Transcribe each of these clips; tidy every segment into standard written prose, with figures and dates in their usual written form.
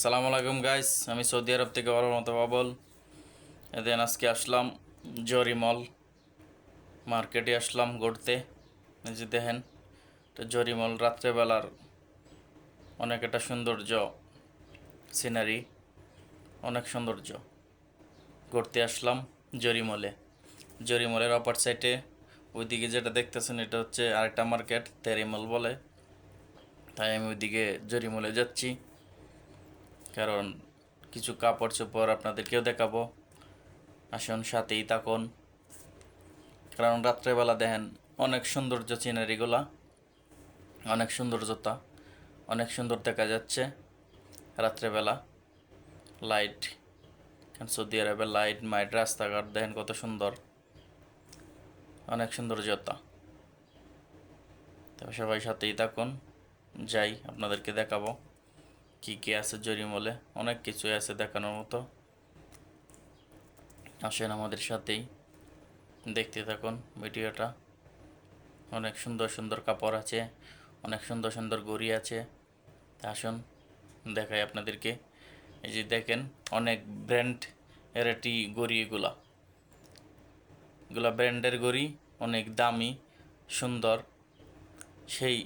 সালাম আলাইকুম গাইস, আমি সৌদি আরব থেকে বলার মতো বাবল। এদিন আজকে আসলাম জরিমল মার্কেটে আসলাম ঘুরতে। এই যে দেখেন, তো জরিমল রাত্রেবেলার অনেক একটা সৌন্দর্য সিনারি, অনেক সৌন্দর্য। ঘুরতে আসলাম জরিমলে। জরিমলের অপার সাইডে ওইদিকে যেটা দেখতেছেন এটা হচ্ছে আরেকটা মার্কেট, তেরিমল বলে। তাই আমি ওইদিকে জরিমলে যাচ্ছি, কারণ কিছু কাপড় চোপড় আপনাদেরকেও দেখাবো। আসুন, সাথেই থাকুন। কারণ রাত্রেবেলা দেখেন অনেক সৌন্দর্য সিনারিগুলা, অনেক সৌন্দর্যতা, অনেক সুন্দর দেখা যাচ্ছে রাত্রেবেলা। লাইট, সৌদি আরবের লাইট মাইট, রাস্তাঘাট দেখেন কত সুন্দর, অনেক সৌন্দর্যতা। তবে সবাই সাথেই থাকুন, যাই আপনাদেরকে দেখাবো কি কি আছে জরিমলে। অনেক কিছুই আছে দেখানোর মতো। আসেন আমাদের সাথেই, দেখতে থাকুন ভিডিওটা। অনেক সুন্দর সুন্দর কাপড় আছে, অনেক সুন্দর সুন্দর ঘড়ি আছে। আসুন দেখাই আপনাদেরকে। এই যে দেখেন, অনেক ব্র্যান্ড এর একটি ঘড়ি। এগুলা ব্র্যান্ডের ঘড়ি, অনেক দামি, সুন্দর, সেই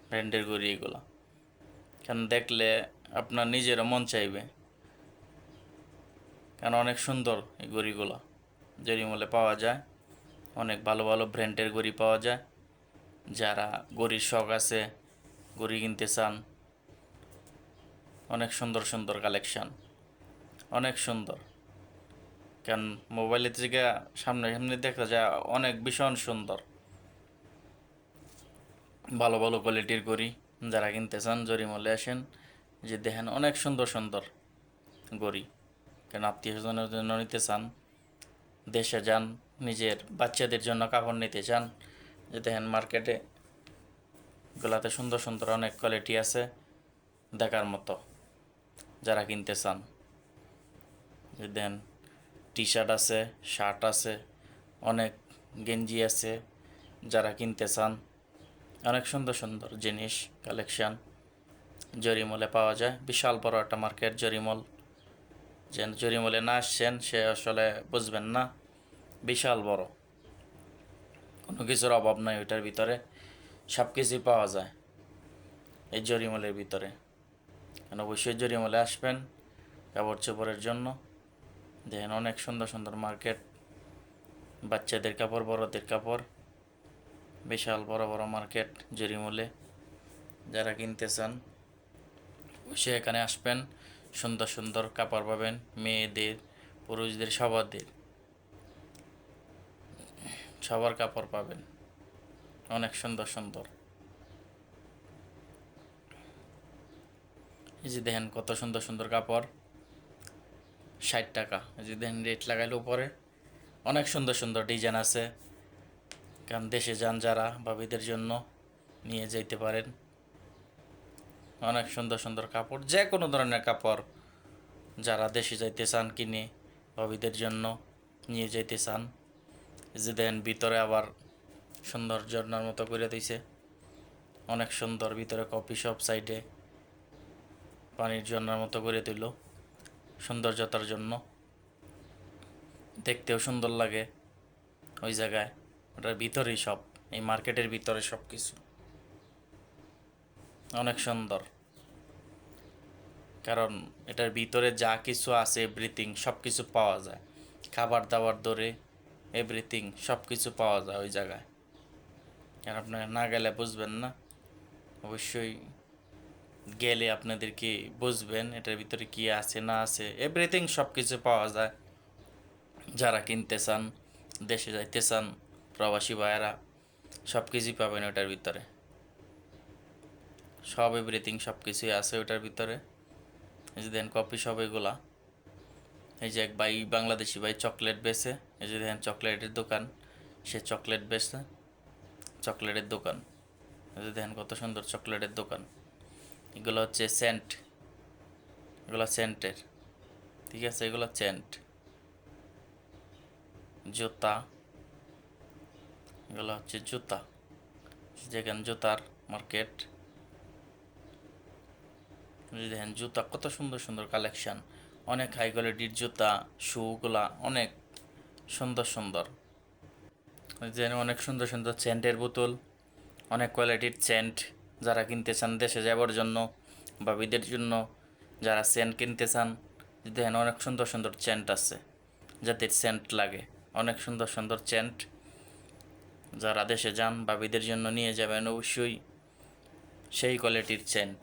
ব্র্যান্ডের ঘড়ি এগুলা। কারণ দেখলে আপনার নিজেরও মন চাইবে, কারণ অনেক সুন্দর এই ঘড়িগুলা। জরিমলে পাওয়া যায়, অনেক ভালো ভালো ব্র্যান্ডের ঘড়ি পাওয়া যায়। যারা ঘড়ির শখ আছে, ঘড়ি কিনতে চান, অনেক সুন্দর সুন্দর কালেকশান, অনেক সুন্দর। কারণ মোবাইলের থেকে সামনে সামনে দেখা যায় অনেক ভীষণ সুন্দর, ভালো ভালো কোয়ালিটির ঘড়ি। যারা কিনতে চান জরিমলে আসেন, যে দেখেন অনেক সুন্দর সুন্দর ঘড়ি। কারণ আত্মীয় স্বজনের জন্য নিতে চান, দেশে যান, নিজের বাচ্চাদের জন্য কাপড় নিতে চান, যে দেখেন মার্কেটে গুলাতে সুন্দর সুন্দর অনেক কোয়ালিটি আছে দেখার মতো। যারা কিনতে চান, যে দেখেন টি শার্ট আছে, শার্ট আছে, অনেক গেঞ্জি আছে। যারা কিনতে চান, অনেক সুন্দর সুন্দর জিনিস কালেকশান জরিমলে পাওয়া যায়। বিশাল বড় একটা মার্কেট জরিমল। যে জরিমলে না আসছেন সে আসলে বুঝবেন না। বিশাল বড়, কোনো কিছুর অভাব নাই ওইটার ভিতরে, সব কিছুই পাওয়া যায় এই জরিমলের ভিতরে। কেন অবশ্যই জরিমলে আসবেন কাপড় চোপড়ের জন্য। দেখেন অনেক সুন্দর সুন্দর মার্কেট, বাচ্চাদের কাপড়, বড়দের কাপড়, বিশাল বড় বড় মার্কেট জরিমলে। যারা কিনতে চান অবশ্যই এখানে আসবেন, সুন্দর সুন্দর কাপড় পাবেন, মেয়েদের, পুরুষদের, সবার কাপড় পাবেন, অনেক সুন্দর সুন্দর। এই যে দেখেন কত সুন্দর সুন্দর কাপড়, 60 টাকা। এই যে দেখেন রেট লাগাইলে উপরে, অনেক সুন্দর সুন্দর ডিজাইন আছে। কারণ দেশে যান যারা, ভাবিদের জন্য নিয়ে যেতে পারেন। অনেক সুন্দর সুন্দর কাপড়, যে কোনো ধরনের কাপড় যারা দেশে যাইতে চান কিনে, ভাবিদের জন্য নিয়ে যেতে চান। এই যে দেখেন ভিতরে আবার সুন্দর ঝর্ণার মতো করে দিছে, অনেক সুন্দর। ভিতরে কফি শপ, সাইডে পানির ঝর্ণার মতো করে দিল সৌন্দর্যতার জন্য, দেখতেও সুন্দর লাগে ওই জায়গায়। ওটার ভিতরেই সব, এই মার্কেটের ভিতরে সব কিছু অনেক সুন্দর। কারণ এটার ভিতরে যা কিছু আছে এভরিথিং সব কিছু পাওয়া যায়, খাবার দাবার ধরে এভরিথিং সব কিছু পাওয়া যায় ওই জায়গায়। আর আপনারা না গেলে বুঝবেন না, অবশ্যই গেলে আপনাদেরকে বুঝবেন এটার ভিতরে কি আছে না আছে, এভরিথিং সব কিছু পাওয়া যায়। যারা কিনতে চান, দেশে যাইতে চান, প্রবাসী ভাইয়েরা, সব কিছুই পাবেন ওটার ভিতরে। সব এভরিথিং সব কিছুই আছে ওটার ভিতরে। এই যে দেখেন কফি শপ এগুলা। এই যে এক ভাই, বাংলাদেশি ভাই চকলেট বেচে। এই যে দেখেন চকলেটের দোকান, সে চকলেট বেচে, চকলেটের দোকান। এই যে দেখেন কত সুন্দর চকলেটের দোকান। এগুলো হচ্ছে সেন্ট, এগুলো সেন্টের, ঠিক আছে, এগুলো সেন্ট। জুতা, এগুলো হচ্ছে জুতা, যেখানে জুতার মার্কেট। যে দেখেন জুতা কত সুন্দর সুন্দর কালেকশান, অনেক হাই কোয়ালিটির জুতা, শুগুলা অনেক সুন্দর সুন্দর। যে অনেক সুন্দর সুন্দর সেন্টের বোতল, অনেক কোয়ালিটির সেন্ট, যারা কিনতে চান দেশে যাবার জন্য বা বিদের জন্য, যারা সেন্ট কিনতে চান, দেখেন অনেক সুন্দর সুন্দর সেন্ট আছে যাদের সেন্ট লাগে, অনেক সুন্দর সুন্দর সেন্ট। যারা দেশে যান বা বিদের জন্য নিয়ে যাবেন অবশ্যই সেই কোয়ালিটির সেন্ট।